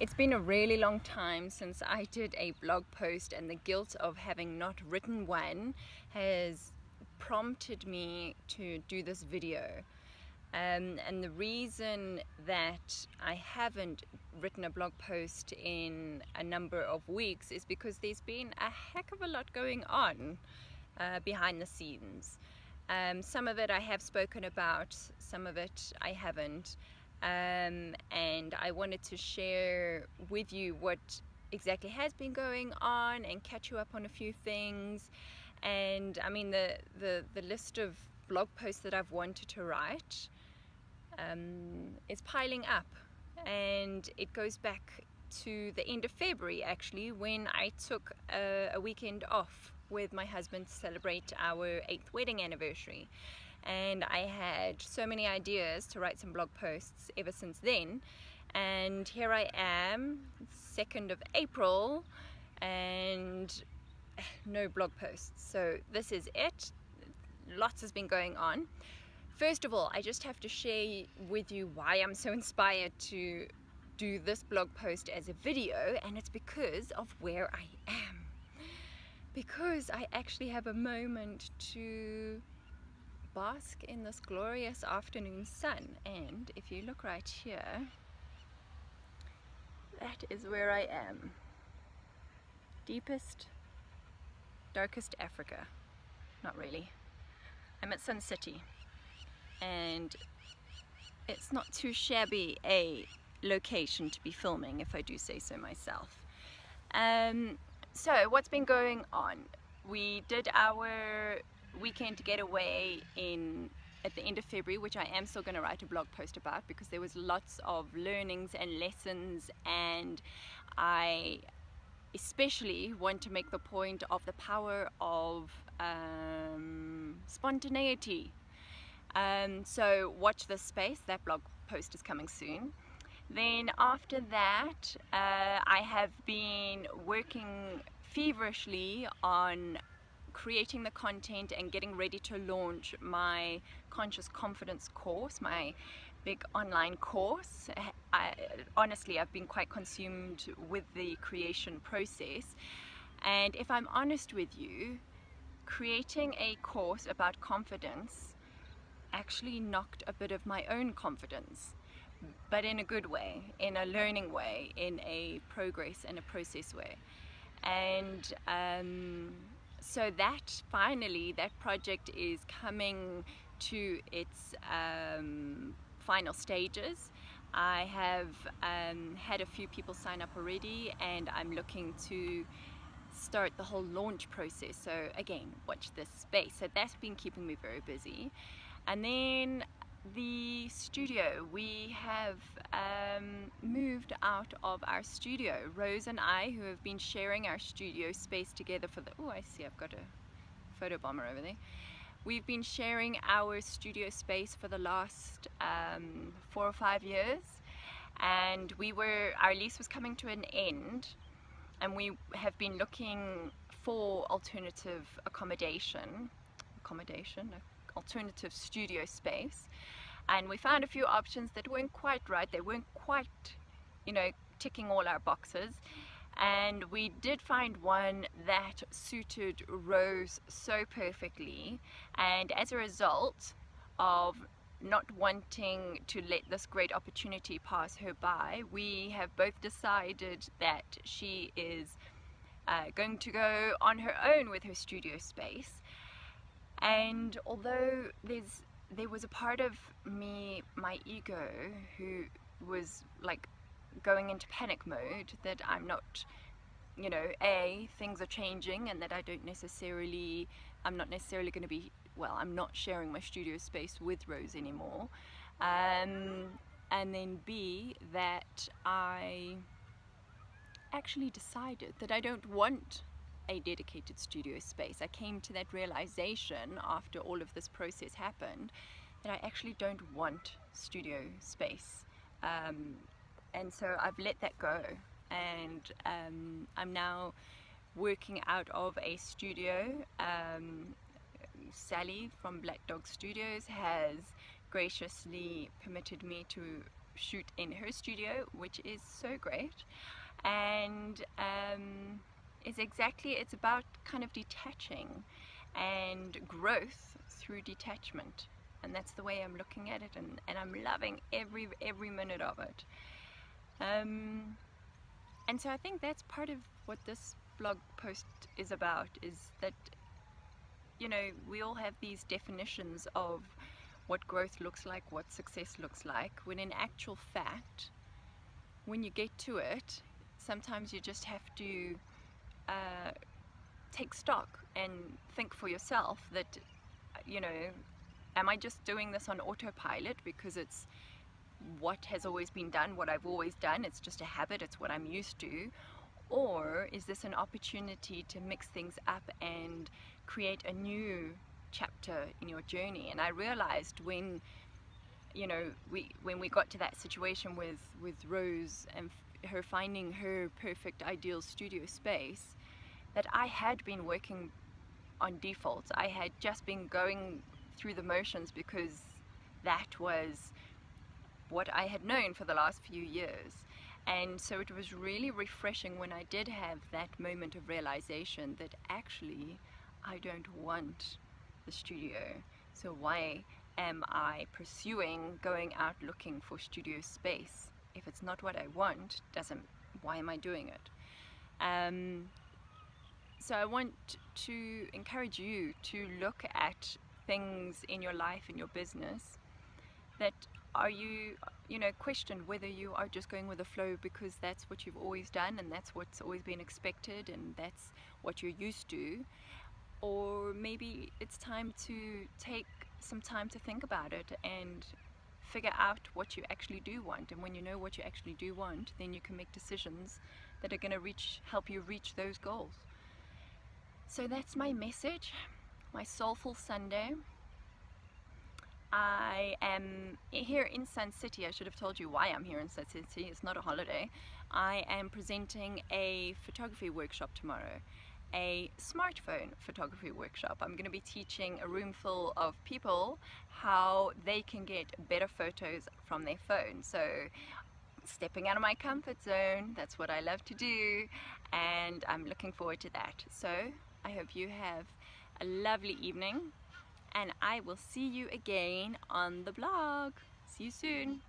It's been a really long time since I did a blog post, and the guilt of having not written one has prompted me to do this video. And the reason that I haven't written a blog post in a number of weeks is because there's been a heck of a lot going on behind the scenes. Some of it I have spoken about, some of it I haven't. And I wanted to share with you what exactly has been going on and catch you up on a few things. And I mean, the list of blog posts that I've wanted to write is piling up, and it goes back to the end of February actually, when I took a weekend off with my husband to celebrate our 8th wedding anniversary. And I had so many ideas to write some blog posts ever since then, and here I am, 2nd of April, and no blog posts. So this is it. Lots has been going on. First of all, I just have to share with you why I'm so inspired to do this blog post as a video, and it's because of where I am. Because I actually have a moment to bask in this glorious afternoon sun. And if you look right here, that is where I am. Deepest, darkest Africa. Not really. I'm at Sun City, and it's not too shabby a location to be filming, if I do say so myself. So what's been going on? We did our weekend getaway at the end of February, which I am still going to write a blog post about, because there was lots of learnings and lessons, and I especially want to make the point of the power of spontaneity. So watch this space. That blog post is coming soon. Then after that, I have been working feverishly on creating the content and getting ready to launch my Conscious Confidence course, my big online course. Honestly, I've been quite consumed with the creation process, and if I'm honest with you, creating a course about confidence actually knocked a bit of my own confidence, but in a good way, in a learning way, in a progress and a process way. And so that finally, that project is coming to its final stages. I have had a few people sign up already, and I'm looking to start the whole launch process. So again, watch this space. So that's been keeping me very busy. And then the studio, we have moved out of our studio. Rose and I, who have been sharing our studio space together for the, oh, I see I've got a photo bomber over there. We've been sharing our studio space for the last 4 or 5 years, and our lease was coming to an end, and we have been looking for alternative alternative studio space, and we found a few options that weren't quite right. They weren't quite, you know, ticking all our boxes, and we did find one that suited Rose so perfectly. And as a result of not wanting to let this great opportunity pass her by, we have both decided that she is going to go on her own with her studio space. And although there was a part of me, my ego, who was like going into panic mode that I'm not, you know, things are changing, and that I'm not necessarily going to be, well, I'm not sharing my studio space with Rose anymore. And then B, that I actually decided that I don't want a dedicated studio space. I came to that realization after all of this process happened, that I actually don't want studio space. And so I've let that go, and I'm now working out of a studio. Sally from Black Dog Studios has graciously permitted me to shoot in her studio, which is so great. And it's about kind of detaching and growth through detachment, and that's the way I'm looking at it, and I'm loving every minute of it. And so I think that's part of what this blog post is about, is that, you know, we all have these definitions of what growth looks like, what success looks like, when in actual fact, when you get to it, sometimes you just have to take stock and think for yourself that, you know, am I just doing this on autopilot because it's what has always been done, what I've always done, it's just a habit, it's what I'm used to? Or is this an opportunity to mix things up and create a new chapter in your journey? And I realized when, you know, when we got to that situation with Rose and her finding her perfect ideal studio space, that I had been working on default. I had just been going through the motions because that was what I had known for the last few years. And so it was really refreshing when I did have that moment of realization that actually I don't want the studio. So why am I pursuing going out looking for studio space? If it's not what I want, why am I doing it? So I want to encourage you to look at things in your life, in your business, that you know, question whether you are just going with the flow because that's what you've always done and that's what's always been expected and that's what you're used to, or maybe it's time to take some time to think about it and figure out what you actually do want. And when you know what you actually do want, then you can make decisions that are going to help you reach those goals. So that's my message, my Soulful Sunday. I am here in Sun City. I should have told you why I'm here in Sun City. It's not a holiday. I am presenting a photography workshop tomorrow, a smartphone photography workshop. I'm going to be teaching a room full of people how they can get better photos from their phone. So stepping out of my comfort zone, that's what I love to do, and I'm looking forward to that. So I hope you have a lovely evening, and I will see you again on the blog. See you soon.